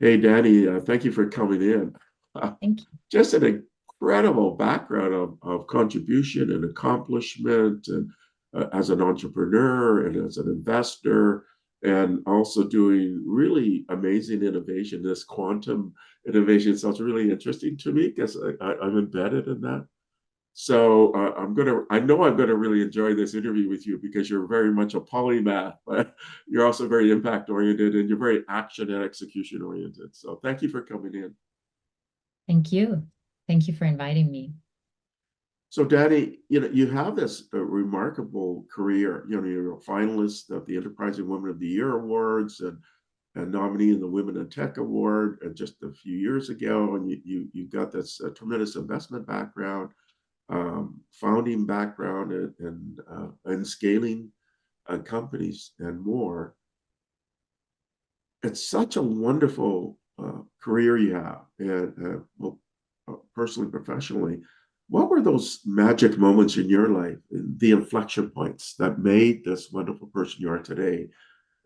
Hey, Danny, thank you for coming in. Uh, Thank you. just an incredible background of contribution and accomplishment, and as an entrepreneur and as an investor, and also doing really amazing innovation. This quantum innovation sounds really interesting to me because I'm embedded in that. So I know I'm gonna really enjoy this interview with you because you're very much a polymath, but you're also very impact oriented and you're very action and execution oriented. So thank you for coming in. Thank you. Thank you for inviting me. So Danny, you have this remarkable career. You're a finalist of the Enterprising Women of the Year Awards and nominee in the Women in Tech Award just a few years ago, and you got this tremendous investment background, founding background, and scaling companies and more. It's such a wonderful career you have, and well, personally, professionally. What were those magic moments in your life, the inflection points that made this wonderful person you are today?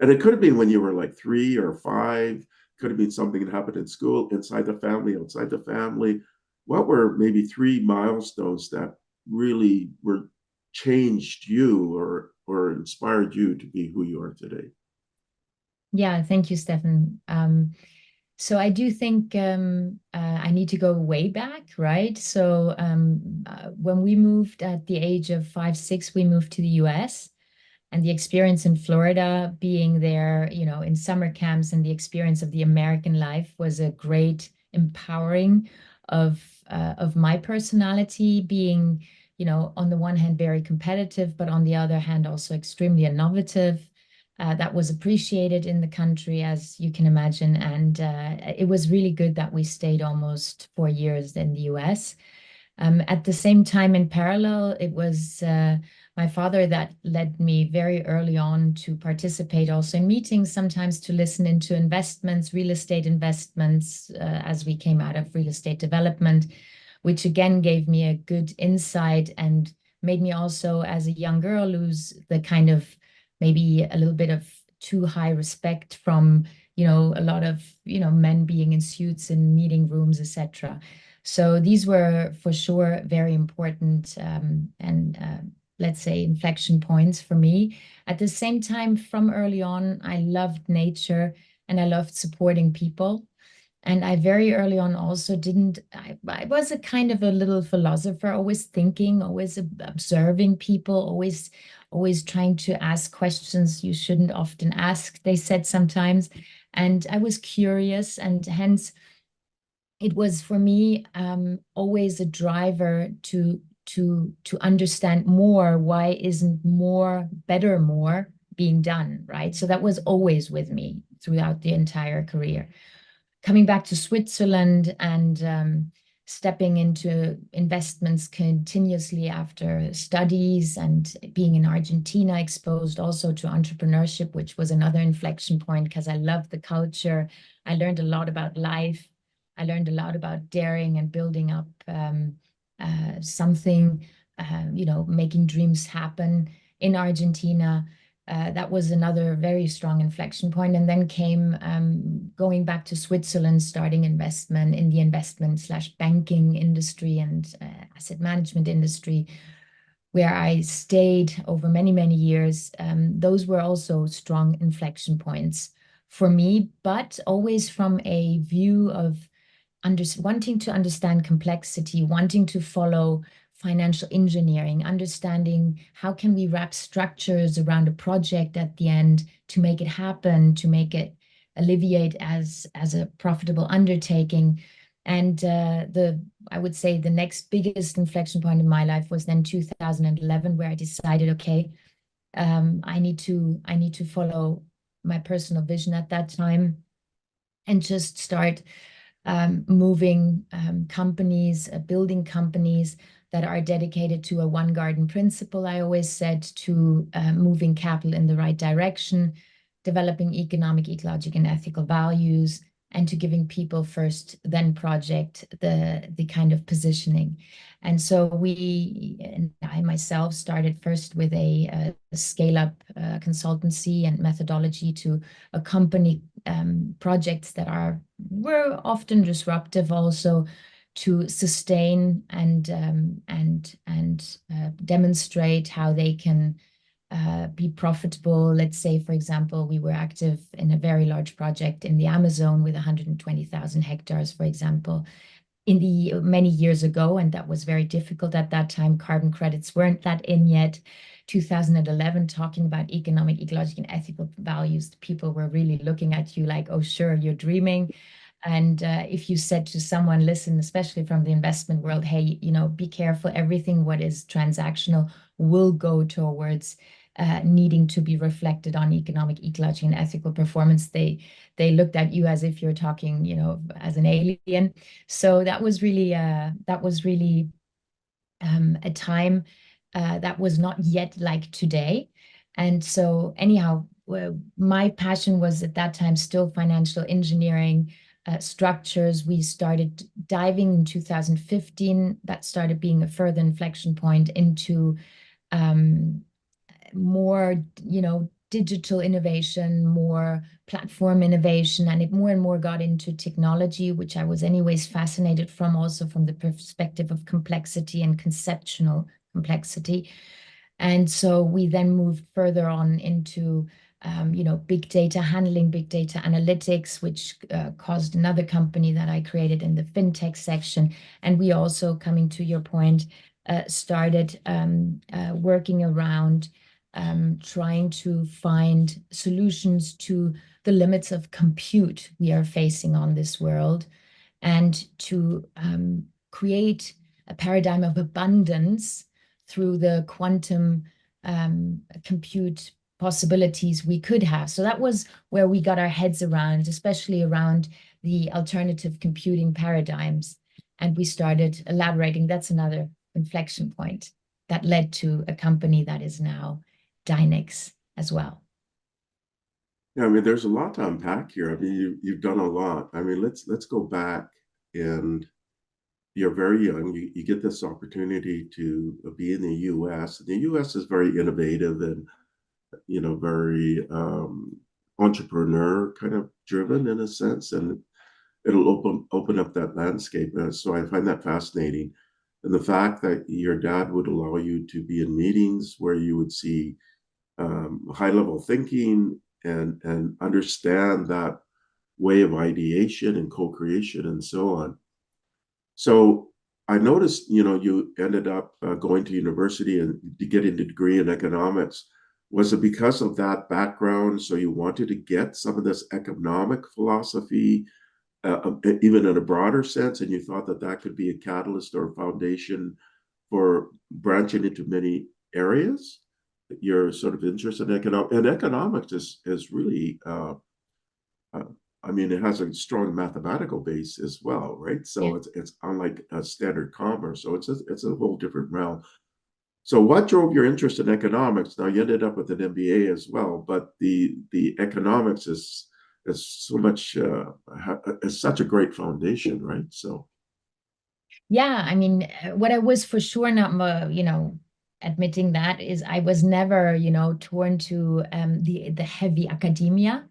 And it could have been when you were like 3 or 5, could have been something that happened in school, inside the family, outside the family. What were maybe 3 milestones that really were changed you or inspired you to be who you are today? Yeah, thank you, Stefan. So I do think I need to go way back, right? So when we moved at the age of 5, 6, we moved to the US. And the experience in Florida, being there, in summer camps, and the experience of the American life was a great empowering of my personality, being, on the one hand, very competitive, but on the other hand, also extremely innovative. That was appreciated in the country, as you can imagine. And it was really good that we stayed almost 4 years in the US. At the same time, in parallel, it was my father that led me very early on to participate also in meetings, sometimes to listen into investments, real estate investments, as we came out of real estate development, which again gave me a good insight and made me also, as a young girl, lose the kind of maybe a little bit of too high respect from, a lot of, men being in suits in meeting rooms, etc. So these were for sure very important and let's say inflection points for me. At the same time, from early on, I loved nature and I loved supporting people. And I very early on also I was a kind of a little philosopher, always thinking, always observing people, always trying to ask questions you shouldn't often ask, they said sometimes. And I was curious, and hence it was for me always a driver to understand more. Why isn't more better more being done, right? So that was always with me throughout the entire career. Coming back to Switzerland and stepping into investments continuously after studies, and being in Argentina, exposed also to entrepreneurship, which was another inflection point because I loved the culture. I learned a lot about life. I learned a lot about daring and building up something, making dreams happen in Argentina. That was another very strong inflection point. And then came going back to Switzerland, starting investment in the investment slash banking industry and asset management industry, where I stayed over many, many years. Those were also strong inflection points for me, but always from a view of wanting to understand complexity, wanting to follow financial engineering, understanding how can we wrap structures around a project at the end to make it happen, to make it alleviate as a profitable undertaking. And I would say the next biggest inflection point in my life was then 2011, where I decided, okay, I need to follow my personal vision at that time and just start moving companies, building companies that are dedicated to a one garden principle. I always said, to moving capital in the right direction, developing economic, ecologic, and ethical values, and to giving people first, then project the kind of positioning. And so I myself started first with a scale-up consultancy and methodology to accompany projects that are were often disruptive also to sustain and demonstrate how they can be profitable. Let's say, for example, we were active in a very large project in the Amazon with 120,000 hectares, for example, in the many years ago, and that was very difficult at that time. Carbon credits weren't that in yet. 2011, talking about economic, ecological, and ethical values, people were really looking at you like, oh, sure, you're dreaming. And if you said to someone, listen, especially from the investment world, hey, be careful, everything what is transactional will go towards needing to be reflected on economic, ecological, and ethical performance. They looked at you as if you're talking, as an alien. So that was really a time that was not yet like today. And so anyhow, my passion was at that time still financial engineering, structures. We started diving in 2015. That started being a further inflection point into more, digital innovation, more platform innovation, and it more and more got into technology, which I was anyways fascinated from, also from the perspective of complexity and conceptual complexity. And so we then moved further on into big data, handling big data analytics, which caused another company that I created in the fintech section. And we also, coming to your point, started working around trying to find solutions to the limits of compute we are facing on this world, and to create a paradigm of abundance through the quantum compute possibilities we could have. So that was where we got our heads around, especially around the alternative computing paradigms. And we started elaborating. That's another inflection point that led to a company that is now Dynex as well. Yeah, I mean, there's a lot to unpack here. I mean, you've done a lot. I mean, let's go back, and you're very young. You get this opportunity to be in the U.S. The U.S. is very innovative and very entrepreneur kind of driven in a sense, and it'll open up that landscape. So I find that fascinating, and the fact that your dad would allow you to be in meetings where you would see high level thinking and understand that way of ideation and co-creation and so on. So I noticed, you ended up going to university and getting a degree in economics. Was it because of that background? So you wanted to get some of this economic philosophy, even in a broader sense, and you thought that that could be a catalyst or a foundation for branching into many areas? You're sort of interested in economics is really uh, I mean, it has a strong mathematical base as well, right? Yeah. So it's unlike a standard commerce, so it's a whole different realm. So what drove your interest in economics? Now you ended up with an MBA as well, but the economics is so much is such a great foundation, right? So Yeah, I mean, what I was for sure not, admitting that is I was never, torn to the heavy academia,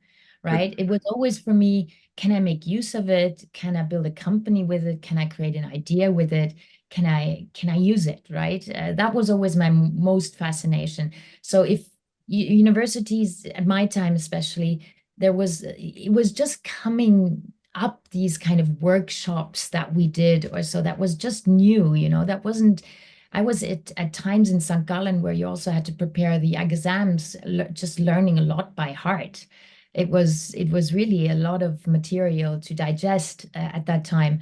right? It was always for me, can I make use of it? Can I build a company with it? Can I create an idea with it? Can I use it, right? That was always my most fascination. So if universities at my time, especially, it was just coming up, these kind of workshops that we did or so, that was just new, that wasn't. I was at times in St. Gallen where you also had to prepare the exams, just learning a lot by heart. It was really a lot of material to digest at that time.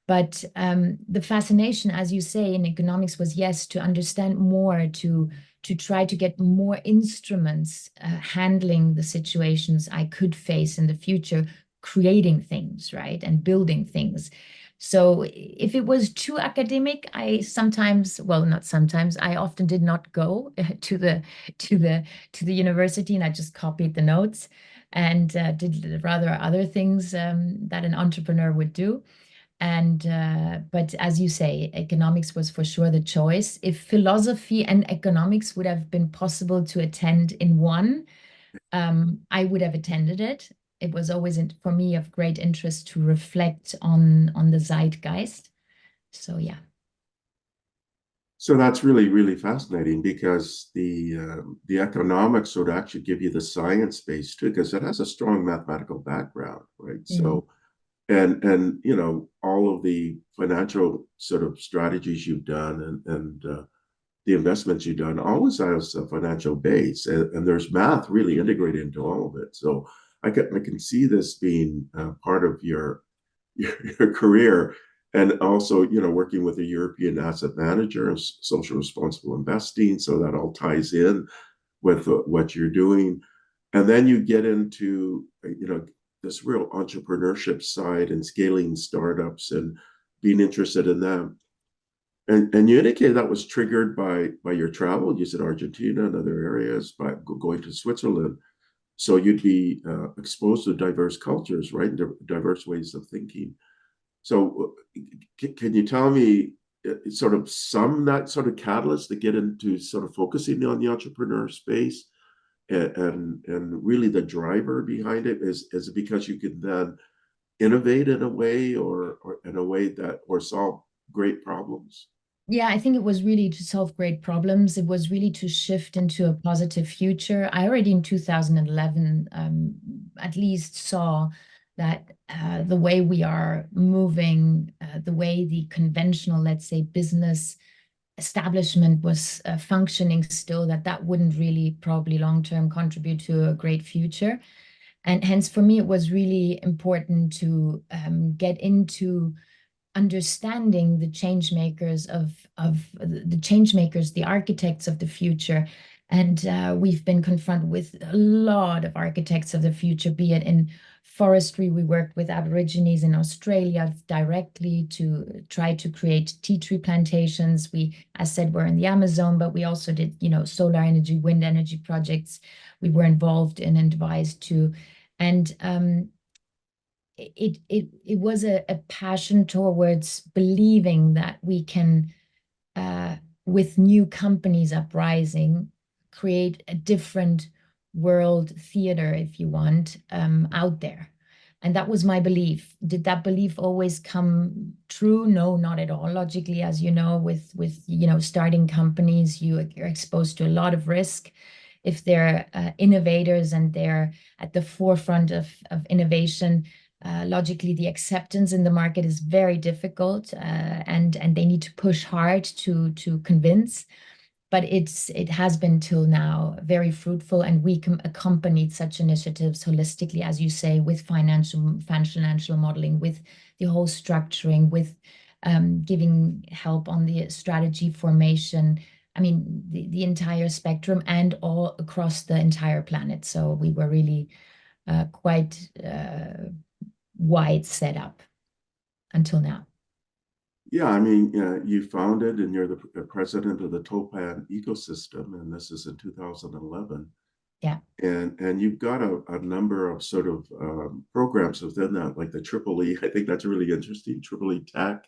But the fascination, as you say, in economics was, yes, to understand more, to try to get more instruments handling the situations I could face in the future, creating things, right, and building things. So if it was too academic, I sometimes, well, not sometimes, I often did not go to the university, and I just copied the notes and did rather other things that an entrepreneur would do. And but as you say, economics was for sure the choice. If philosophy and economics would have been possible to attend in one, I would have attended it. it was always for me of great interest to reflect on the zeitgeist. So yeah. So that's really, really fascinating because the economics would actually give you the science base too, because it has a strong mathematical background, right? Mm. So and you know all of the financial sort of strategies you've done and the investments you've done always has a financial base, and there's math really integrated into all of it. So I can see this being part of your career, and also you know working with a European asset manager and social responsible investing. So that all ties in with what you're doing, and then you get into you know this real entrepreneurship side and scaling startups and being interested in them. And you indicated that was triggered by your travel. You said Argentina and other areas, by going to Switzerland. So you'd be exposed to diverse cultures, right? Diverse ways of thinking. So can you tell me sort of some that sort of catalyst to get into sort of focusing on the entrepreneur space and really the driver behind it is it because you can then innovate in a way or in a way that or solve great problems? Yeah, I think it was really to solve great problems. It was really to shift into a positive future. I already in 2011 at least saw that the way we are moving, the way the conventional, let's say, business establishment was functioning still, that wouldn't really probably long term contribute to a great future. And hence, for me, it was really important to get into understanding the change makers of the change makers, the architects of the future. And we've been confronted with a lot of architects of the future, be it in forestry. We worked with Aborigines in Australia directly to try to create tea tree plantations. We, as said, were in the Amazon, but we also did, solar energy, wind energy projects we were involved in and advised to. And it was a passion towards believing that we can, with new companies uprising, create a different world theater, if you want, out there. And that was my belief. Did that belief always come true? No, not at all. Logically, as you know, with starting companies, you're exposed to a lot of risk. If they're innovators and they're at the forefront of innovation, logically, the acceptance in the market is very difficult, and they need to push hard to convince. But it has been till now very fruitful, and we accompanied such initiatives holistically, as you say, with financial modeling, with the whole structuring, with giving help on the strategy formation. I mean, the entire spectrum and all across the entire planet. So we were really quite wide setup until now. Yeah, I mean, you founded and you're the president of the Topan Ecosystem, and this is in 2011. Yeah. And you've got a number of sort of programs within that, like the Triple E. I think that's really interesting. Triple E Tech.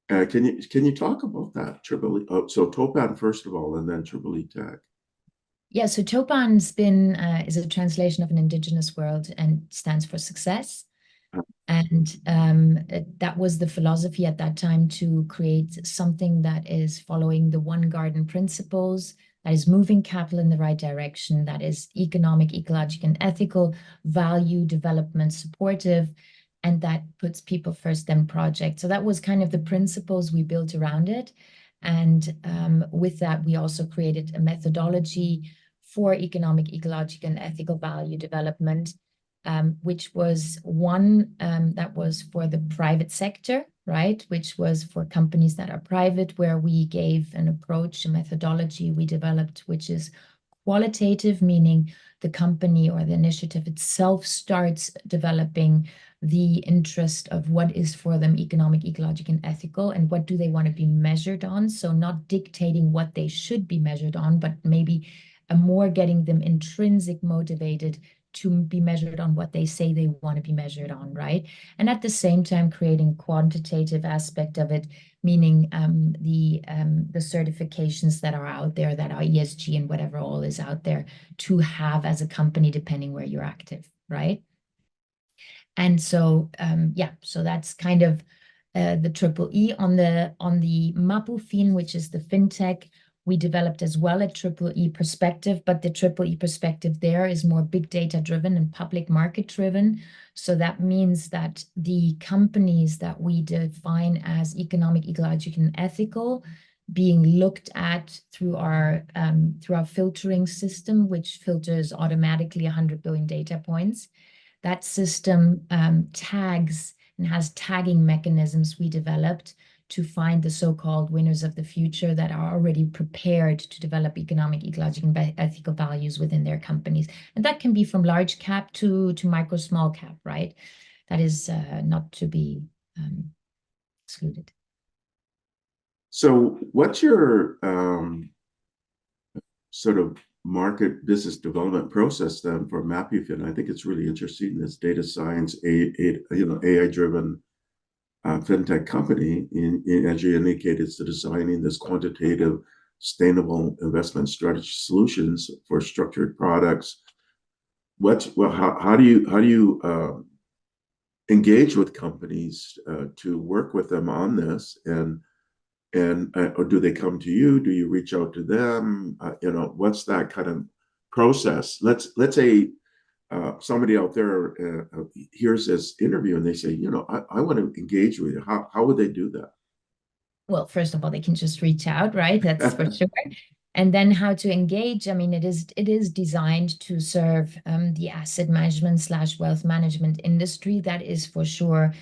Can you talk about that Triple E? Oh, so Topan first of all, and then Triple E Tech. Yeah, so Topan's been is a translation of an indigenous word and stands for success. And that was the philosophy at that time, to create something that is following the one garden principles, that is moving capital in the right direction, that is economic, ecological, and ethical, value, development, supportive, and that puts people first, then project. So that was kind of the principles we built around it. And with that, we also created a methodology for economic, ecological, and ethical value development, which was one that was for the private sector, right? Which was for companies that are private, where we gave an approach, a methodology we developed, which is qualitative, meaning the company or the initiative itself starts developing the interest of what is for them economic, ecological, and ethical, and what do they want to be measured on. So not dictating what they should be measured on, but maybe more getting them intrinsic motivated to be measured on what they say they want to be measured on, right? And at the same time, creating quantitative aspect of it, meaning the certifications that are out there, that are ESG and whatever all is out there to have as a company, depending where you're active, right? And so, yeah, so that's kind of the triple E. On the Mapufin, which is the fintech, we developed as well a triple E perspective, but the triple E perspective there is more big data driven and public market driven. So that means that the companies that we define as economic, ecological, and ethical being looked at through our filtering system, which filters automatically 100 billion data points. That system tags and has tagging mechanisms we developed to find the so-called winners of the future that are already prepared to develop economic, ecological, and ethical values within their companies. And that can be from large cap to micro small cap, right? That is not to be excluded. So what's your sort of market business development process then for Mapufin? I think it's really interesting. This data science, AI driven fintech company. As you indicated, it's designing this quantitative, sustainable investment strategy solutions for structured products. How do you engage with companies to work with them on this, or do they come to you? Do you reach out to them? What's that kind of process? Let's say somebody out there hears this interview and they say, I want to engage with you. How would they do Well, first of all, they can just reach out, right? That's for that? sure. And then how to engage. I mean, it is designed to serve the asset management / wealth management industry. That is for sure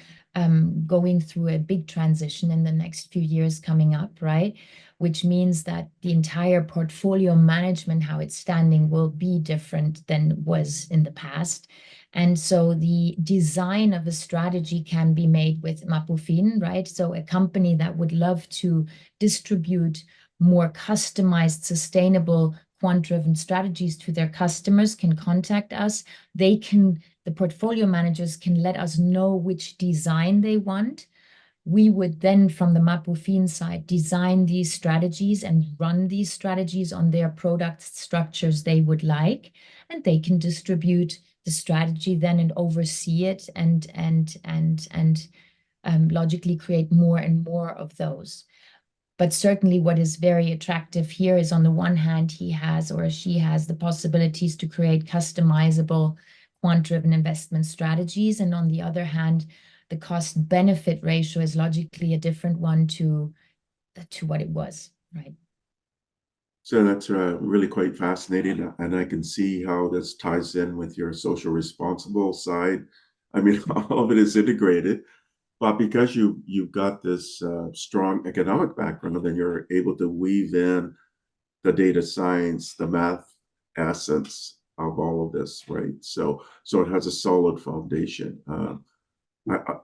going through a big transition in the next few years coming up, right? Which means that the entire portfolio management, how it's standing, will be different than was in the past. And so the design of a strategy can be made with Mapufin, right? So a company that would love to distribute more customized, sustainable, quant-driven strategies to their customers can contact us. The portfolio managers can let us know which design they want. We would then, from the Mapufin side, design these strategies and run these strategies on their product structures they would like, and they can distribute the strategy then and oversee it and logically create more and more of those. But certainly what is very attractive here is, on the one hand, he has or she has the possibilities to create customizable quant-driven investment strategies. And on the other hand, the cost-benefit ratio is logically a different one to what it was, right? So that's really quite fascinating, and I can see how this ties in with your social responsible side. I mean, all of it is integrated, but because you've got this strong economic background, then you're able to weave in the data science, the math essence of all of this, right? So it has a solid foundation.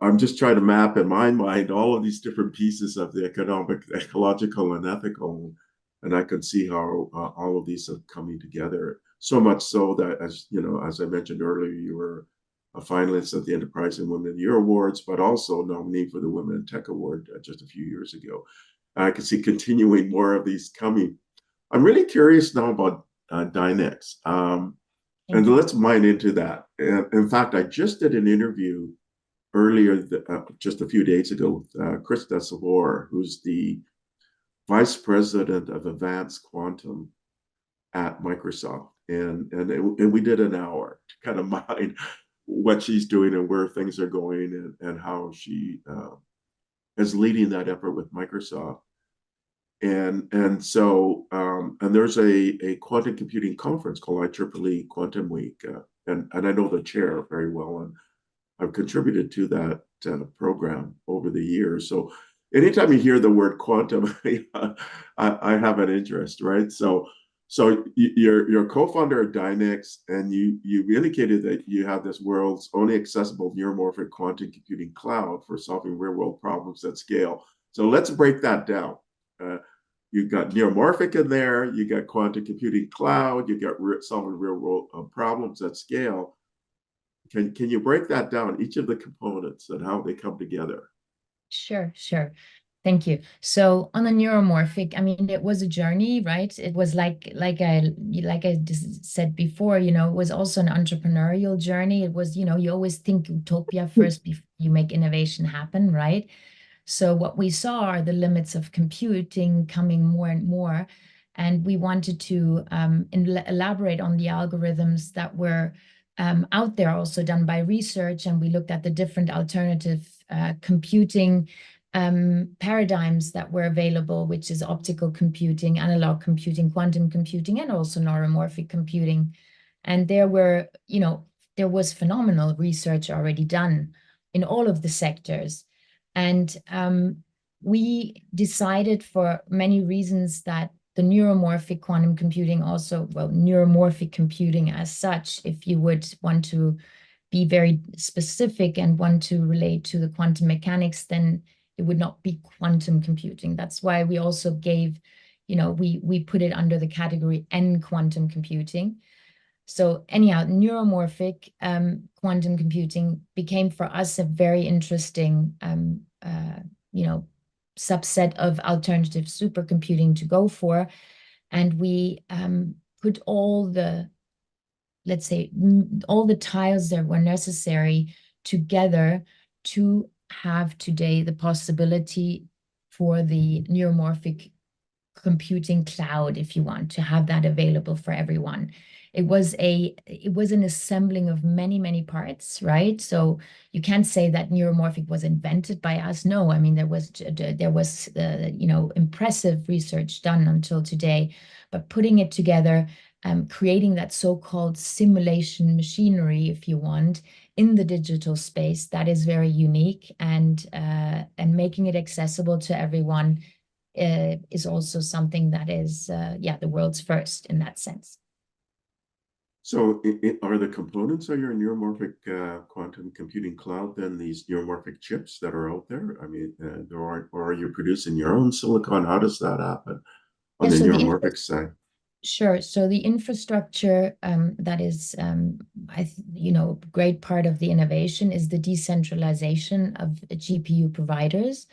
I'm just trying to map in my mind all of these different pieces of the economic, ecological, and ethical, and I can see how all of these are coming together. So much so that, as I mentioned earlier, you were a finalist at the Enterprise and Women of the Year Awards, but also nominee for the Women in Tech Award just a few years ago. I can see continuing more of these coming. I'm really curious now about Dynex, Thank and you. let's mine into that. In fact, I just did an interview earlier, just a few days ago, with Krista Savor, who's the vice president of advanced quantum at Microsoft, and we did an hour to kind of mine what she's doing and where things are going, and how she is leading that effort with Microsoft. And there's a quantum computing conference called IEEE Quantum Week, and I know the chair very well, and I've contributed to that program over the years. So anytime you hear the word quantum, I have an interest, right? So you're co-founder of Dynex, and you indicated that you have this world's only accessible neuromorphic quantum computing cloud for solving real world problems at scale. So let's break that down. You've got neuromorphic in there, you got quantum computing cloud, you got solving real world problems at scale. Can you break that down, each of the components and how they come together? Sure, sure. Thank you. So on the neuromorphic, I mean, it was a journey, right? It was like I just said before, it was also an entrepreneurial journey. It was, you always think utopia first before you make innovation happen, right? So what we saw are the limits of computing coming more and more, and we wanted to elaborate on the algorithms that were out there, also done by research, and we looked at the different alternative computing paradigms that were available, which is optical computing, analog computing, quantum computing, and also neuromorphic computing. And there was phenomenal research already done in all of the sectors. And we decided for many reasons that the neuromorphic quantum computing also, well, neuromorphic computing as such, if you would want to be very specific and want to relate to the quantum mechanics, then it would not be quantum computing. That's why we also gave, we put it under the category N quantum computing. So anyhow, neuromorphic quantum computing became for us a very interesting, subset of alternative supercomputing to go for. And we put all the, let's say, all the tiles that were necessary together to have today the possibility for the neuromorphic computing cloud, if you want to have that available for everyone. It was an assembling of many, many parts, right? So you can't say that neuromorphic was invented by us. No, I mean there was impressive research done until today, but putting it together, creating that so-called simulation machinery, if you want, in the digital space, that is very unique, and making it accessible to everyone is also something that is, the world's first in that sense. So are the components of your neuromorphic quantum computing cloud then these neuromorphic chips that are out there? I mean, or are you producing your own silicon? How does that happen on Yeah, the so neuromorphic side? sure. So the infrastructure that is, a great part of the innovation is the decentralization of GPU providers.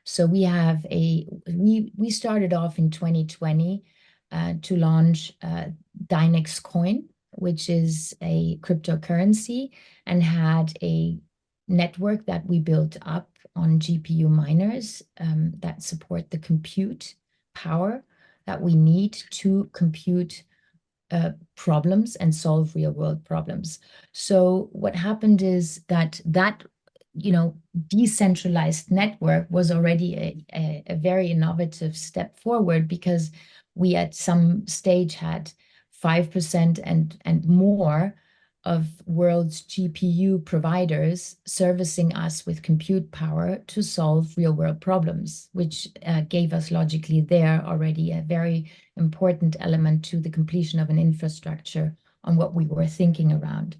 So we started off in 2020 to launch Dynex coin, which is a cryptocurrency, and had a network that we built up on GPU miners that support the compute power that we need to compute problems and solve real world problems. So what happened is that decentralized network was already a very innovative step forward, because we at some stage had 5% and more of world's GPU providers servicing us with compute power to solve real world problems, which gave us logically there already a very important element to the completion of an infrastructure on what we were thinking around.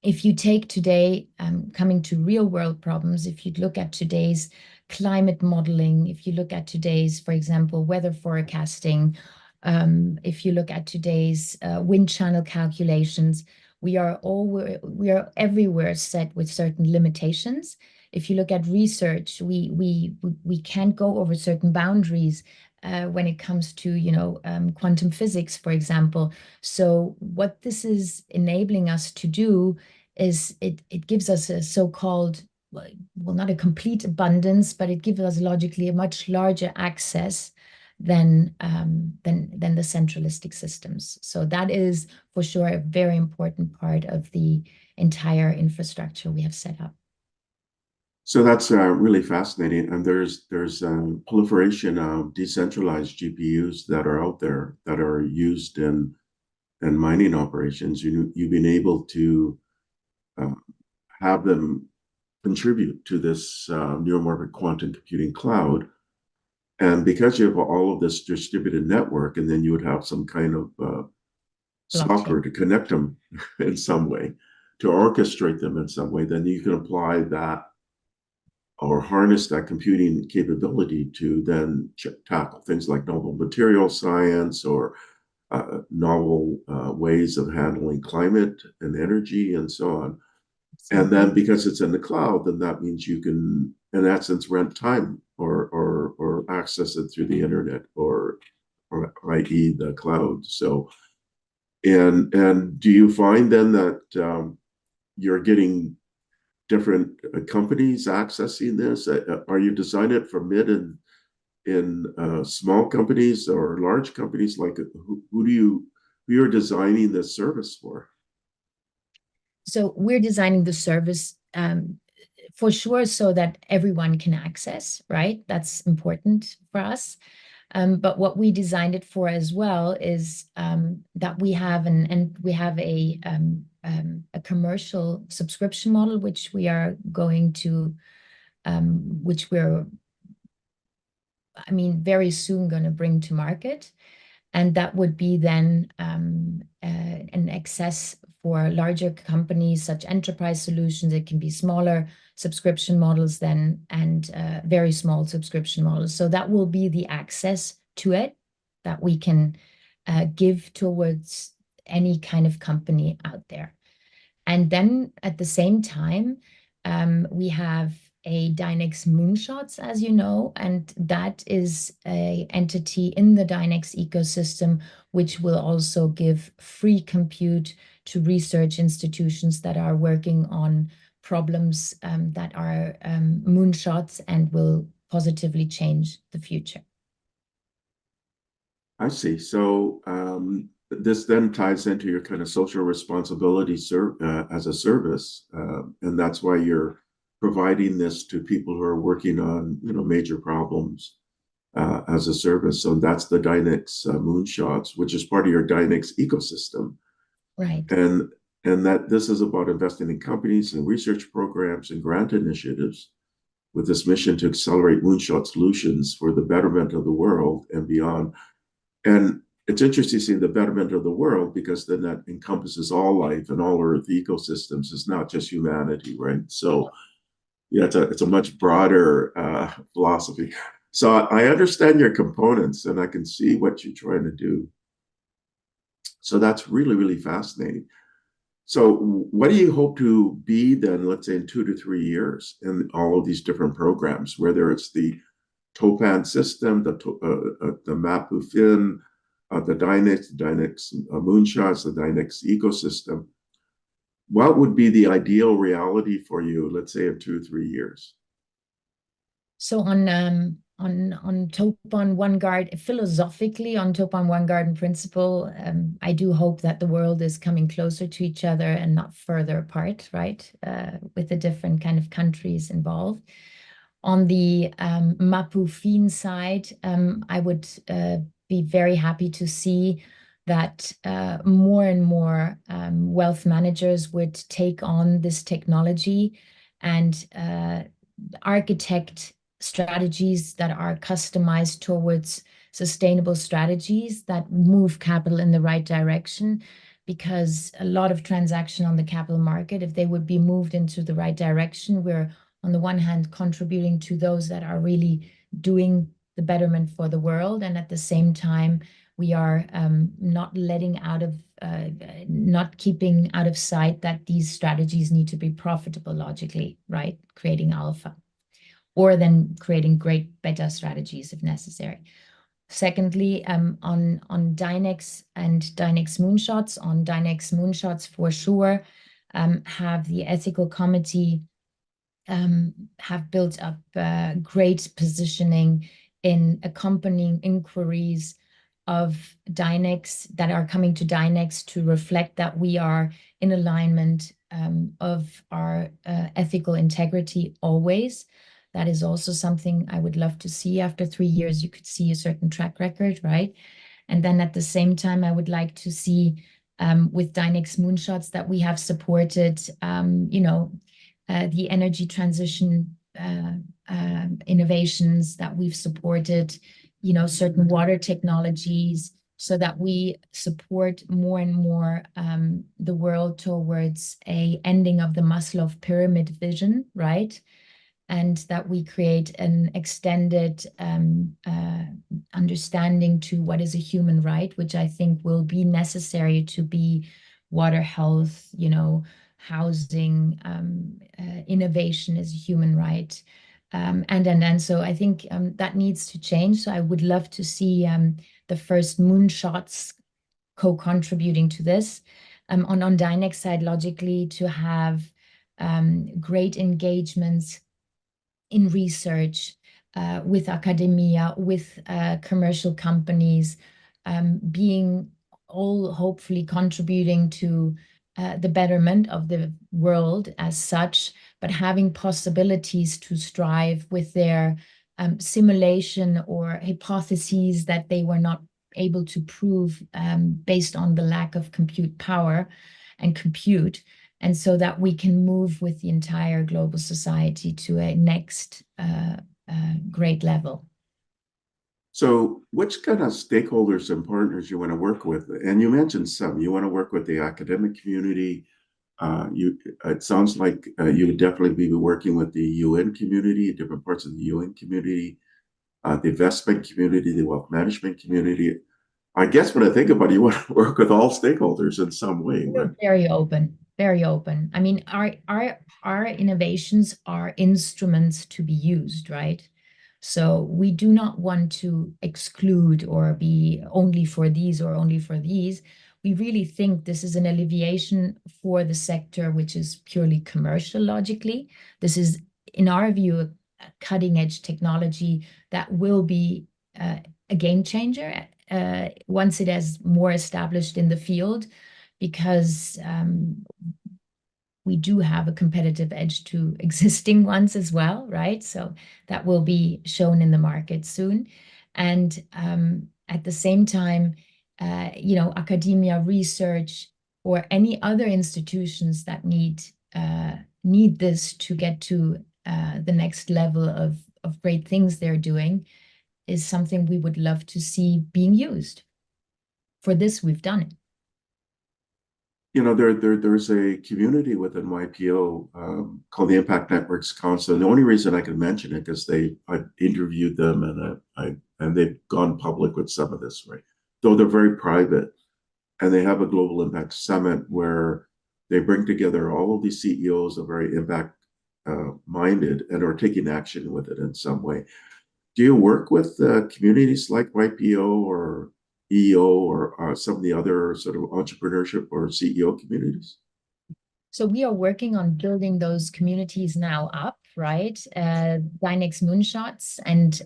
If you take today, coming to real world problems, if you look at today's climate modeling, if you look at today's, for example, weather forecasting, if you look at today's wind channel calculations, we are everywhere set with certain limitations. If you look at research, we can't go over certain boundaries when it comes to quantum physics, for example. So what this is enabling us to do is it gives us a so-called, well, not a complete abundance, but it gives us logically a much larger access than the centralistic systems. So that is for sure a very important part of the entire infrastructure we have set up. So that's really fascinating. And there's proliferation of decentralized GPUs that are out there that are used in mining operations. You've been able to uh, have them contribute to this neuromorphic quantum computing cloud. And because you have all of this distributed network, and then you would have some kind of software Blockchain. to connect them in some way, to orchestrate them in some way, then you can apply that or harness that computing capability to then tackle things like novel material science or novel ways of handling climate and energy and so on. And then because it's in the cloud, then that means you can, in essence, rent time or access it through the internet or i.e. the cloud. So and do you find then that you're getting different companies accessing this? Are you designing it for mid and in small companies or large companies? Like who do who you're designing this service for? So we're designing the service for sure so that everyone can access, right? That's important for us. But what we designed it for as well is that we have a commercial subscription model, which we are going to, which we're, I mean, very soon going to bring to market. And that would be then an access for larger companies, such enterprise solutions. It can be smaller subscription models then, and very small subscription models. So that will be the access to it that we can give towards any kind of company out there. And then at the same time, we have a Dynex Moonshots, as you know, and that is a entity in the Dynex ecosystem, which will also give free compute to research institutions that are working on problems that are moonshots and will positively change the future. I see. So this then ties into your kind of social responsibility as a service, and that's why you're providing this to people who are working on major problems as a service. So that's the Dynex Moonshots, which is part of your Dynex ecosystem, Right. and that this is about investing in companies and research programs and grant initiatives with this mission to accelerate moonshot solutions for the betterment of the world and beyond. And it's interesting seeing the betterment of the world because then that encompasses all life and all Earth ecosystems. It's not just humanity, right? So yeah, it's a much broader philosophy. So I understand your components and I can see what you're trying to do. So that's really, really fascinating. So what do you hope to be then, let's say in 2 to 3 years in all of these different programs, whether it's the Topan system, the Mapu Fin, the Dynex Moonshots, the Dynex ecosystem? What would be the ideal reality for you, let's say in 2 or 3 years? So on Topan One Garden, philosophically on Topan One Garden principle, I do hope that the world is coming closer to each other and not further apart, right? With the different kind of countries involved. On the Mapu Fin side, I would be very happy to see that more and more wealth managers would take on this technology and architect strategies that are customized towards sustainable strategies that move capital in the right direction. Because a lot of transaction on the capital market, if they would be moved into the right direction, we're on the one hand contributing to those that are really doing the betterment for the world, and at the same time we are not keeping out of sight that these strategies need to be profitable logically, right? Creating alpha, or then creating great beta strategies if necessary. Secondly, on Dynex and Dynex Moonshots, on Dynex Moonshots for sure, have the ethical committee have built up great positioning in accompanying inquiries of Dynex that are coming to Dynex to reflect that we are in alignment of our ethical integrity always. That is also something I would love to see. After 3 years, you could see a certain track record, right? And then at the same time, I would like to see with Dynex Moonshots that we have supported, the energy transition innovations, that we've supported, certain water technologies, so that we support more and more the world towards a ending of the Maslow pyramid vision, right? And that we create an extended understanding to what is a human right, which I think will be necessary to be water health, housing, innovation is a human right. And so I think that needs to change. So I would love to see the first moonshots co-contributing to this. On Dynex side, logically, to have great engagements in research with academia, with commercial companies, being all hopefully contributing to the betterment of the world as such, but having possibilities to strive with their simulation or hypotheses that they were not able to prove based on the lack of compute power and compute, and so that we can move with the entire global society to a next great level. So, which kind of stakeholders and partners you want to work with? And you mentioned some. You want to work with the academic community. It sounds like you would definitely be working with the UN community, different parts of the UN community, the investment community, the wealth management community. I guess when I think about it, you want to work with all stakeholders in some way, right? We're very open, very open. I mean, our innovations are instruments to be used, right? So we do not want to exclude or be only for these or only for these. We really think this is an alleviation for the sector, which is purely commercial logically. This is, in our view, a cutting edge technology that will be a game changer once it is more established in the field, because we do have a competitive edge to existing ones as well, right? So that will be shown in the market soon. And at the same time, academia, research, or any other institutions that need this to get to the next level of great things they're doing is something we would love to see being used. For this, we've done it. There's a community within YPO called the Impact Networks Council. And the only reason I can mention it is I interviewed them and they've gone public with some of this, right? Though they're very private, and they have a global impact summit where they bring together all of these CEOs that are very impact minded and are taking action with it in some way. Do you work with communities like YPO or EO or some of the other sort of entrepreneurship or CEO communities? So we are working on building those communities now up, right? Dynex Moonshots and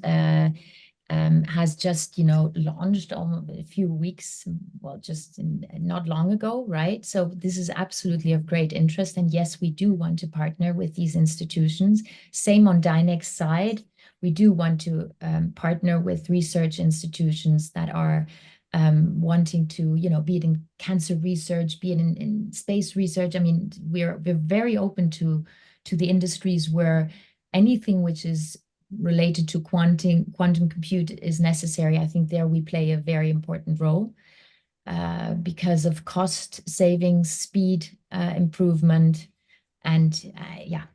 has just, launched a few weeks, well, just not long ago, right? So this is absolutely of great interest. And yes, we do want to partner with these institutions. Same on Dynex side. We do want to partner with research institutions that are wanting to, be it in cancer research, be it in space research. I mean, we're very open to the industries where anything which is related to quantum compute is necessary. I think there we play a very important role because of cost savings, speed improvement, and yeah.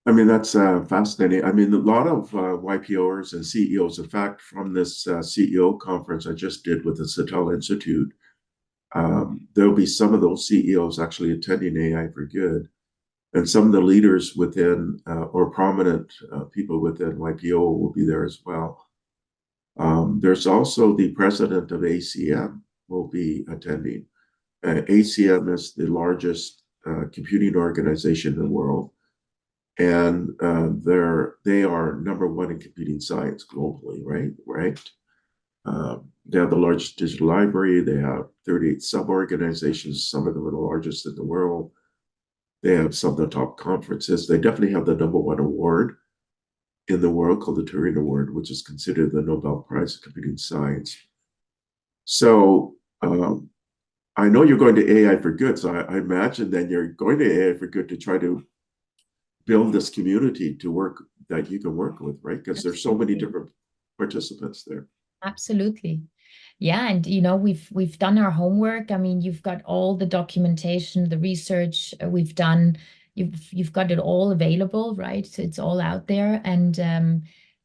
I mean, that's fascinating. I mean, a lot of YPOers and CEOs, in fact, from this CEO conference I just did with the Satel Institute, there'll be some of those CEOs actually attending AI for Good. And some of the leaders within or prominent people within YPO will be there as well. There's also the president of ACM will be attending. ACM is the largest computing organization in the world. And they are number one in computing science globally, right? They have the largest digital library. They have 38 sub-organizations. Some of them are the largest in the world. They have some of the top conferences. They definitely have the number one award in the world called the Turing Award, which is considered the Nobel Prize of Computing Science. So I know you're going to AI for Good. So I imagine then you're going to AI for Good to try to build this community to work that you can work with, right? Because there's so many different participants there. Absolutely. Yeah, and we've done our homework. I mean, you've got all the documentation, the research we've done. You've got it all available, right? So it's all out there, and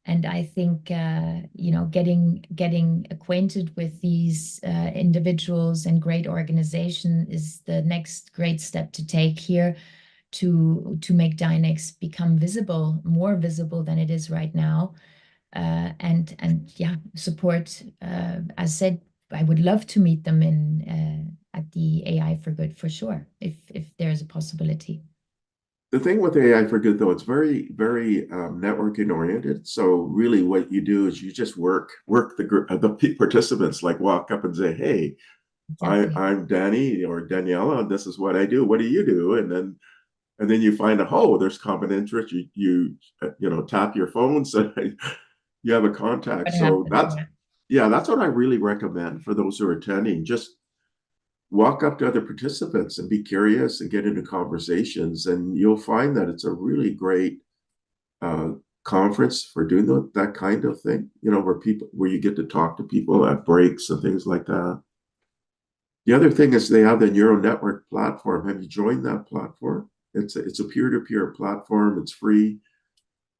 And I think getting acquainted with these individuals and great organization is the next great step to take here to make Dynex become visible, more visible than it is right now. And yeah, support. As said, I would love to meet them in at the AI for Good for sure, if there's a possibility. The thing with AI for Good, though, it's very, very networking oriented. So really, what you do is you just work the participants, like walk up and say, "Hey, Exactly. I'm Danny or Daniela, and this is what I do. What do you do?" And then you find out, oh, there's common interest. You tap your phone, so you have a contact. What So happened? that's Yeah, yeah, that's what I really recommend for those who are attending. Just walk up to other participants and be curious and get into conversations, and you'll find that it's a really great uh, conference for doing that kind of thing. Where you get to talk to people at breaks and things like that. The other thing is they have the neural network platform. Have you joined that platform? It's a peer-to-peer platform. It's free,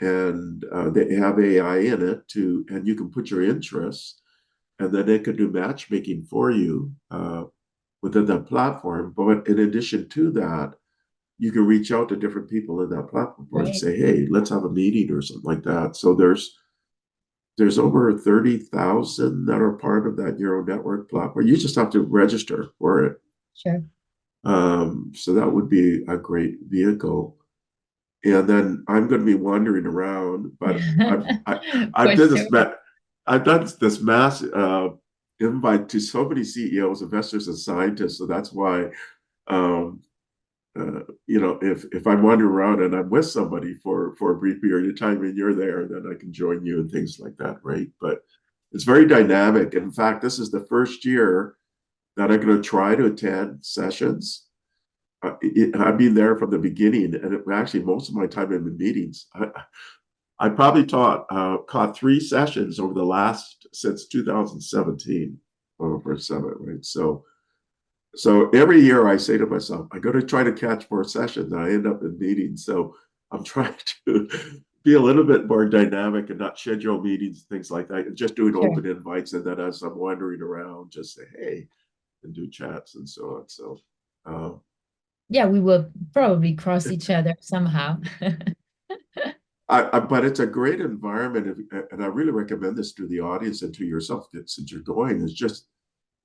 and they have AI in it and you can put your interests, and then they can do matchmaking for you within that platform. But in addition to that, you can reach out to different people in that platform and right. say, "Hey, let's have a meeting" or something like that. So there's over 30,000 that are part of that neural network platform. You just have to register for it. Sure. So that would be a great vehicle. And then I'm going to be wandering around, but I've For done sure. this mass invite to so many CEOs, investors, and scientists. So that's why, um, if I'm wandering around and I'm with somebody for a brief period of time and you're there, then I can join you and things like that, right? But it's very dynamic. In fact, this is the first year that I'm going to try to attend sessions. I've been there from the beginning, and actually most of my time in the meetings. I probably caught 3 sessions over the last since 2017 for a summit, right? So every year I say to myself, I'm going to try to catch more sessions, and I end up in meetings. So I'm trying to be a little bit more dynamic and not schedule meetings, things like that, and just doing Sure. open invites. And then as I'm wandering around, just say, hey, and do chats and so on. So, um, Yeah, we will probably cross each other somehow. but it's a great environment, and I really recommend this to the audience and to yourself since you're going. Is just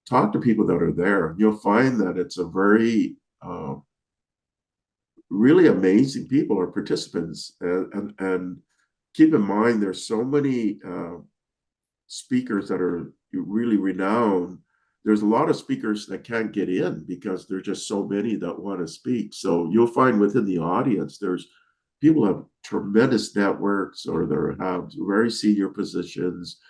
talk to people that are there. You'll find that it's a very really amazing people or participants, and keep in mind there's so many speakers that are really renowned. There's a lot of speakers that can't get in because there's just so many that want to speak. So you'll find within the audience, there's people have tremendous networks or they have very senior positions.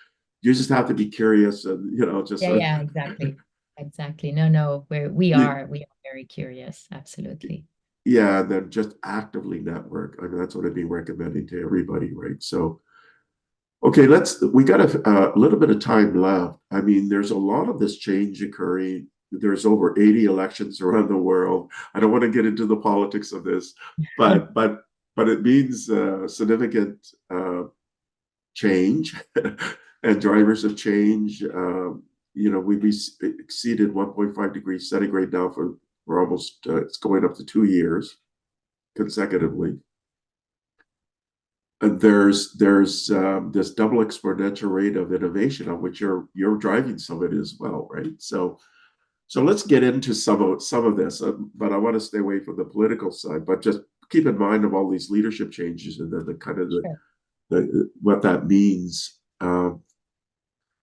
You just have to be curious and just Yeah, sort yeah, exactly. Exactly. No, we are very curious. Absolutely. yeah, and then just actively network. I mean, that's what I'd be recommending to everybody, right? So okay, we got a little bit of time left. I mean, there's a lot of this change occurring. There's over 80 elections around the world. I don't want to get into the politics of this, but it means significant change and drivers of change. We've exceeded 1.5 degrees centigrade now for almost it's going up to 2 years consecutively. And there's this double exponential rate of innovation on which you're driving some of it as well, right? So let's get into some of this, but I want to stay away from the political side. But just keep in mind of all these leadership changes and then the kind of Sure. what that means.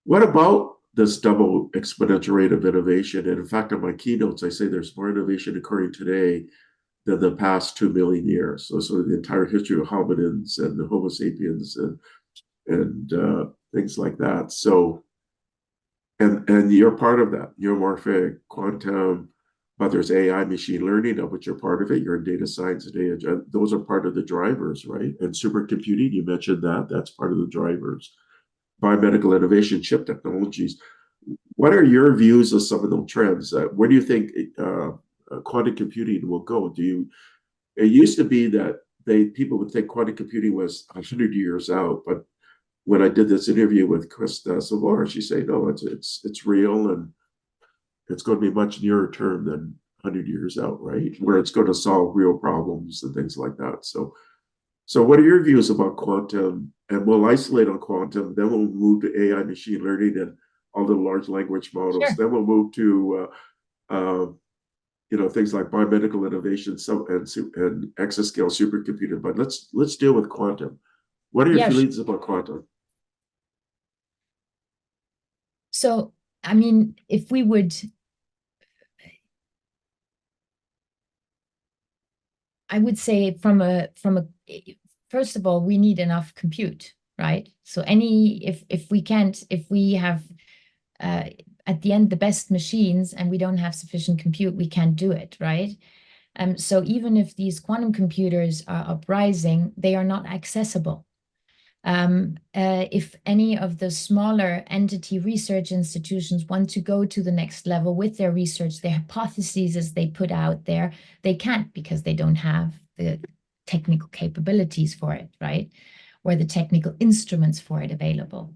What about this double exponential rate of innovation? And in fact, in my keynotes, I say there's more innovation occurring today than the past 2 million years. So sort of the entire history of hominins and the Homo sapiens and things like that. So and you're part of that. Neuromorphic, quantum, but there's AI, machine learning, of which you're part of it. You're in data science and data. Those are part of the drivers, right? And supercomputing, you mentioned that. That's part of the drivers. Biomedical innovation, chip technologies. What are your views of some of those trends? Where do you think quantum computing will go? It used to be that people would think quantum computing was 100 years out, but when I did this interview with Krista Savor, she said, no, it's real, and it's going to be much nearer term than 100 years out, right? Where it's going to solve real problems and things like that. So what are your views about quantum? And we'll isolate on quantum, then we'll move to AI, machine learning, and all the large language models. Sure. Then we'll move to things like biomedical innovation, and exascale supercomputing. But let's deal with quantum. What are your Yeah. feelings about quantum? So, I mean, if we would, I would say first of all, we need enough compute, right? So if we have at the end the best machines and we don't have sufficient compute, we can't do it, right? So even if these quantum computers are uprising, they are not accessible. If any of the smaller entity research institutions want to go to the next level with their research, their hypotheses as they put out there, they can't because they don't have the technical capabilities for it, right? Or the technical instruments for it available.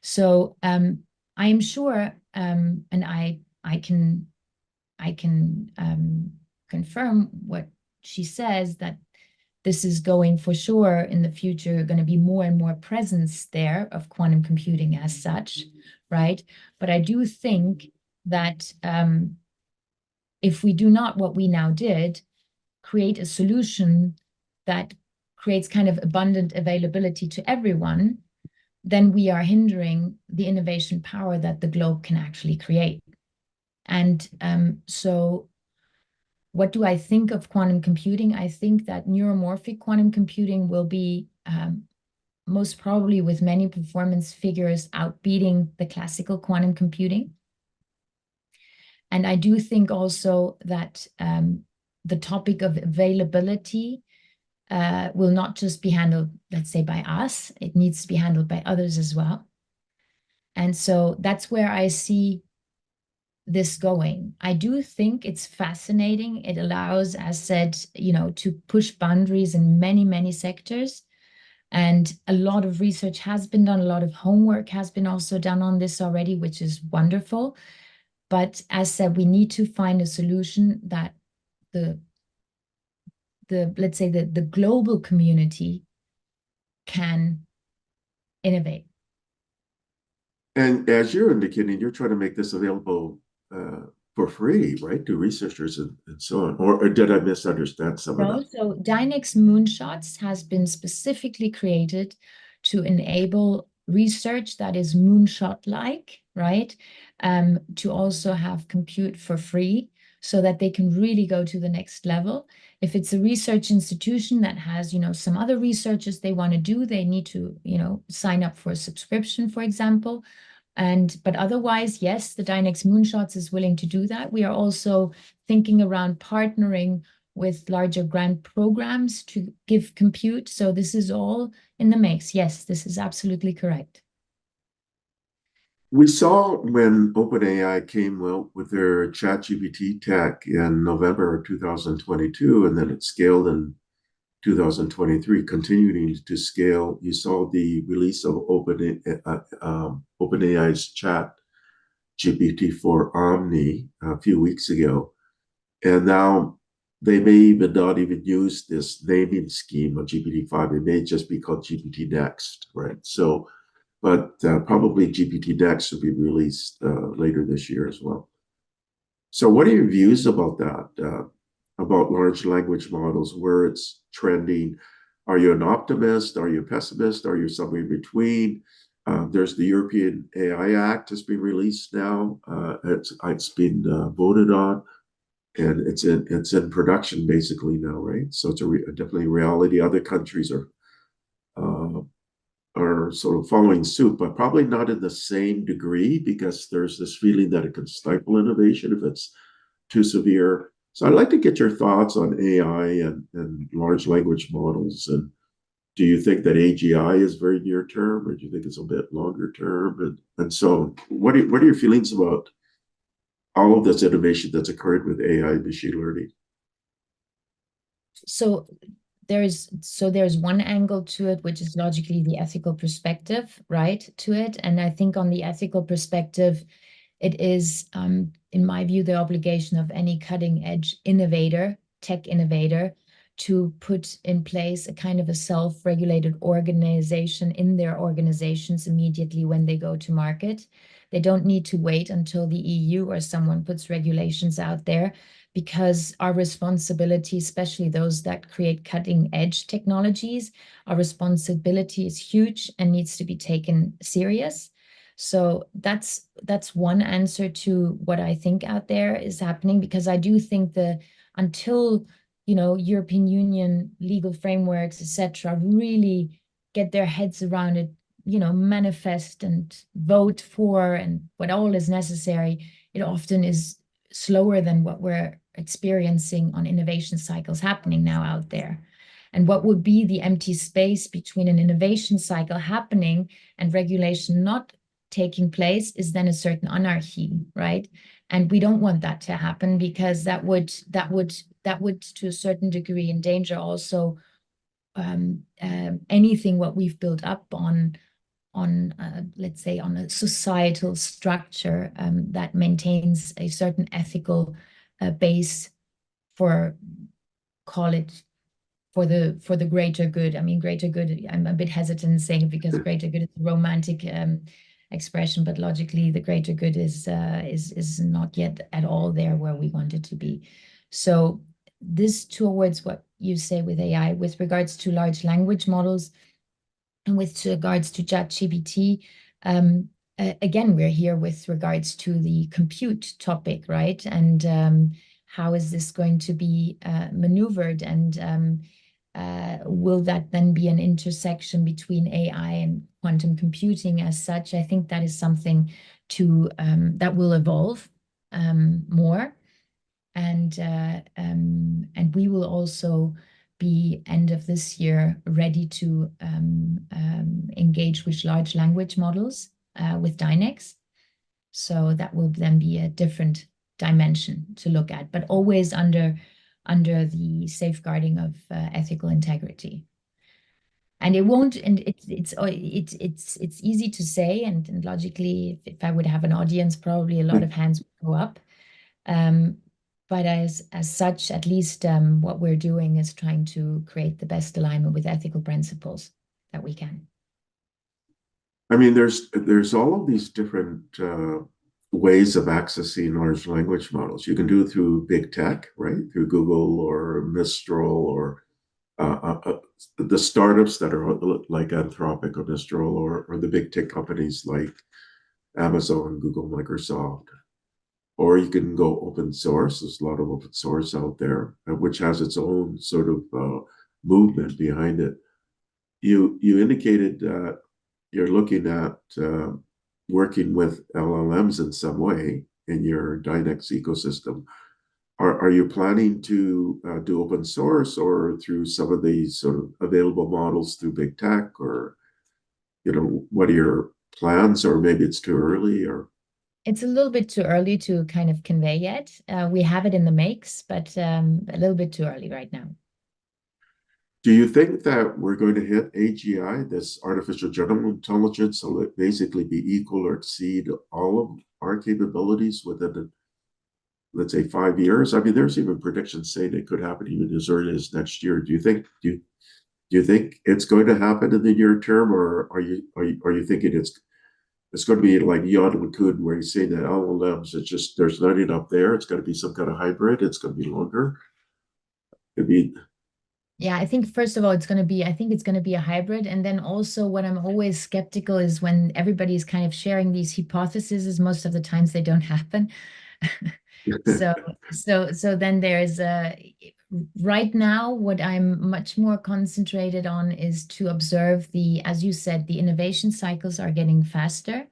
So I am sure, and I can confirm what she says, that this is going for sure in the future going to be more and more presence there of quantum computing as such, right? But I do think that if we do not what we now did, create a solution that creates kind of abundant availability to everyone, then we are hindering the innovation power that the globe can actually create. And so what do I think of quantum computing? I think that neuromorphic quantum computing will be most probably, with many performance figures, outbeating the classical quantum computing. And I do think also that the topic of availability will not just be handled, let's say, by us. It needs to be handled by others as well. And so that's where I see this going. I do think it's fascinating. It allows, as said, to push boundaries in many, many sectors. And a lot of research has been done, a lot of homework has been also done on this already, which is wonderful. But as said, we need to find a solution that the let's say the global community can innovate. And as you're indicating, you're trying to make this available for free, right, to researchers and so on. Or did I misunderstand some of No, that? so Dynex Moonshots has been specifically created to enable research that is moonshot-like, right? To also have compute for free so that they can really go to the next level. If it's a research institution that has, some other researchers they want to do, they need to, sign up for a subscription, for example. But otherwise, yes, the Dynex Moonshots is willing to do that. We are also thinking around partnering with larger grant programs to give compute. So this is all in the mix. Yes, this is absolutely correct. We saw when OpenAI came out with their ChatGPT tech in November of 2022, and then it scaled in 2023, continuing to scale. You saw the release of OpenAI's Chat GPT for Omni a few weeks ago. And now they may even not even use this naming scheme of GPT-5. It may just be called GPT Next, right? So, but probably GPT Next will be released later this year as well. So what are your views about that, about large language models, where it's trending? Are you an optimist? Are you a pessimist? Are you somewhere in between? There's the European AI Act has been released now. It's been voted on, and it's in production basically now, right? So it's definitely a reality. Other countries uh, are sort of following suit, but probably not in the same degree, because there's this feeling that it can stifle innovation if it's too severe. So I'd like to get your thoughts on AI and large language models. And do you think that AGI is very near term, or do you think it's a bit longer term? And so what are your feelings about all of this innovation that's occurred with AI and machine learning? So there's one angle to it, which is logically the ethical perspective, right, to it. And I think on the ethical perspective, it is, in my view, the obligation of any cutting edge innovator, tech innovator, to put in place a kind of a self-regulated organization in their organizations immediately when they go to market. They don't need to wait until the EU or someone puts regulations out there, because our responsibility, especially those that create cutting edge technologies, our responsibility is huge and needs to be taken serious. So that's one answer to what I think out there is happening, because I do think that until, European Union legal frameworks, etc., really get their heads around it, manifest and vote for and what all is necessary, it often is slower than what we're experiencing on innovation cycles happening now out there. And what would be the empty space between an innovation cycle happening and regulation not taking place is then a certain anarchy, right? And we don't want that to happen, because that would to a certain degree endanger also anything what we've built up on let's say on a societal structure that maintains a certain ethical base for, call it, for the greater good. I mean, greater good, I'm a bit hesitant saying it, because greater good is a romantic expression, but logically the greater good is not yet at all there where we want it to be. So this towards what you say with AI, with regards to large language models and with regards to ChatGPT, again, we're here with regards to the compute topic, right? And how is this going to be maneuvered? And will that then be an intersection between AI and quantum computing as such? I think that is something that will evolve more. And we will also be, end of this year, ready to engage with large language models with Dynex. So that will then be a different dimension to look at, but always under the safeguarding of ethical integrity. And it won't, and it's easy to say, and logically, if I would have an audience, probably a lot of hands would go up. But as such, at least what we're doing is trying to create the best alignment with ethical principles that we can. I mean, there's all of these different ways of accessing large language models. You can do it through big tech, right? Through Google or Mistral or the startups that are like Anthropic or Mistral, or the big tech companies like Amazon, Google, Microsoft. Or you can go open source. There's a lot of open source out there, which has its own sort of movement behind it. You indicated that you're looking at working with LLMs in some way in your Dynex ecosystem. Are you planning to do open source or through some of these sort of available models through big tech, or what are your plans? Or maybe it's too early, or it's a little bit too early to kind of convey yet. We have it in the makes, but a little bit too early right now. do you think that we're going to hit AGI, this artificial general intelligence, so it basically be equal or exceed all of our capabilities within, let's say, 5 years? I mean, there's even predictions saying it could happen even as early as next year. Do you think it's going to happen in the near term, or are you thinking it's going to be like Jan LeCun, where he's saying that LLMs, it's just there's not enough there. It's going to be some kind of hybrid. It's going to be longer. It'd be Yeah, I think first of all, I think it's going to be a hybrid. And then also what I'm always skeptical is when everybody's kind of sharing these hypotheses, most of the times they don't happen. So then there's right now, what I'm much more concentrated on is to observe as you said, the innovation cycles are getting faster,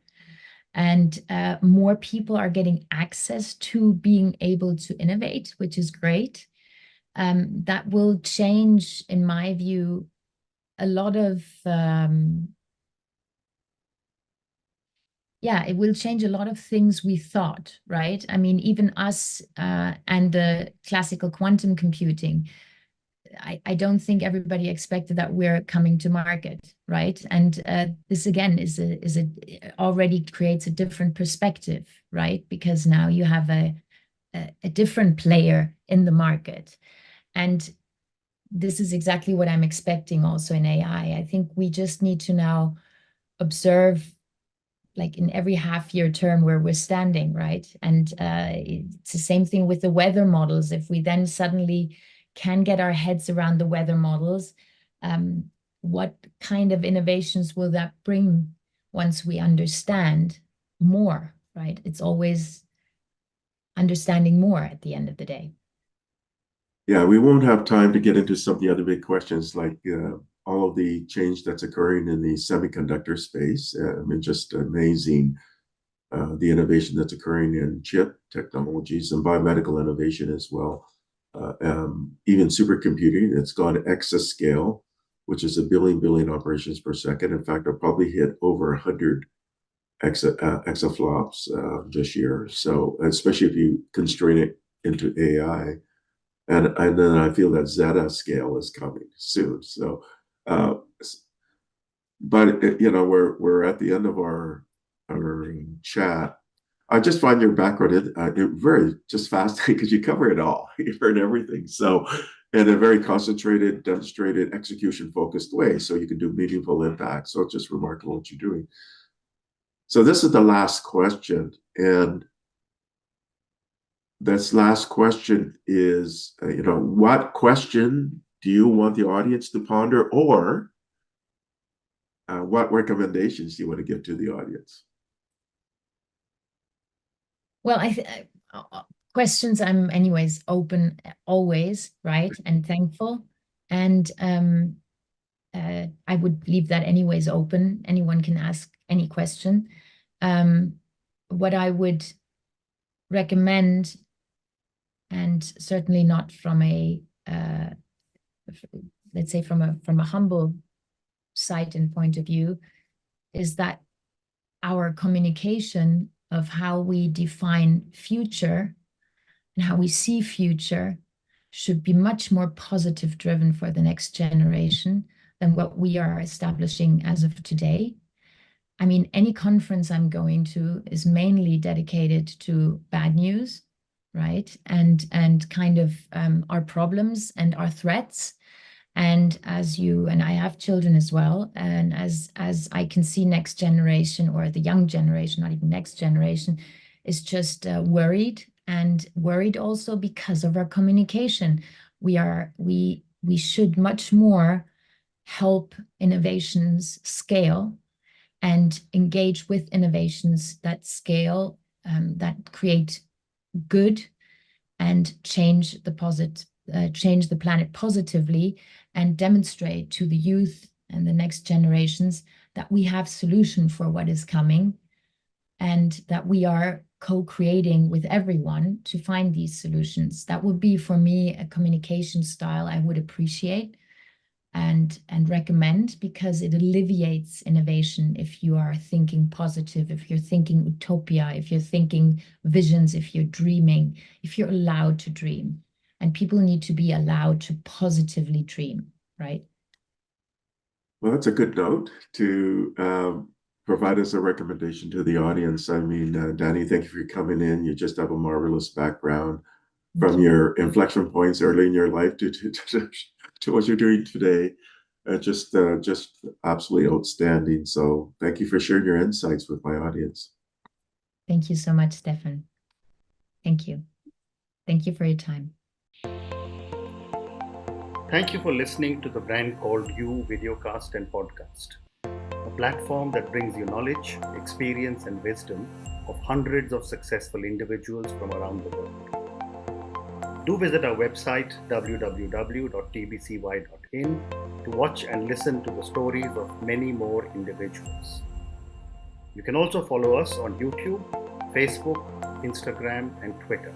and more people are getting access to being able to innovate, which is great. That will change, in my view, a lot of it will change a lot of things we thought, right? I mean, even us and the classical quantum computing, I don't think everybody expected that we're coming to market, right? And this again already creates a different perspective, right? Because now you have a different player in the market. And this is exactly what I'm expecting also in AI. I think we just need to now observe, like in every half-year term, where we're standing, right? And it's the same thing with the weather models. If we then suddenly can get our heads around the weather models, what kind of innovations will that bring once we understand more, right? It's always understanding more at the end of the day. Yeah, we won't have time to get into some of the other big questions like all of the change that's occurring in the semiconductor space. I mean, just amazing the innovation that's occurring in chip technologies and biomedical innovation as well. Even supercomputing, it's gone exascale, which is a billion operations per second. In fact, I'll probably hit over 100 exaflops this year. So, especially if you constrain it into AI. And then I feel that Zeta scale is coming soon. So, uh, but we're at the end of our chat. I just find your background very just fascinating because you cover it all. You've heard everything. So, in a very concentrated, demonstrated, execution-focused way, so you can do meaningful impact. So it's just remarkable what you're doing. So this is the last question, and this last question is, what question do you want the audience to ponder, or what recommendations do you want to give to the audience? Well, questions, I'm anyways open always, right? And thankful. And I would leave that anyways open. Anyone can ask any question. What I would recommend, and certainly not from a let's say from a humble sight and point of view, is that our communication of how we define future and how we see future should be much more positive driven for the next generation than what we are establishing as of today. I mean, any conference I'm going to is mainly dedicated to bad news, right? And kind of our problems and our threats. And as you and I have children as well, and as I can see next generation, or the young generation, not even next generation, is just worried, and worried also because of our communication. We should much more help innovations scale and engage with innovations that scale, that create good and change the planet positively, and demonstrate to the youth and the next generations that we have solution for what is coming, and that we are co-creating with everyone to find these solutions. That would be, for me, a communication style I would appreciate and recommend, because it alleviates innovation if you are thinking positive, if you're thinking utopia, if you're thinking visions, if you're dreaming, if you're allowed to dream. And people need to be allowed to positively dream, right? Well, that's a good note to provide us a recommendation to the audience. I mean, Danny, thank you for coming in. You just have a marvelous background from your inflection points early in your life to what you're doing today. Just absolutely outstanding. So thank you for sharing your insights with my audience. Thank you so much, Stefan. Thank you. Thank you for your time. Thank you for listening to the Brand Called You videocast and podcast, a platform that brings you knowledge, experience, and wisdom of hundreds of successful individuals from around the world. Do visit our website www.tbcy.in to watch and listen to the stories of many more individuals. You can also follow us on YouTube, Facebook, Instagram, and Twitter.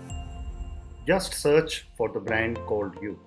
Just search for the Brand Called You.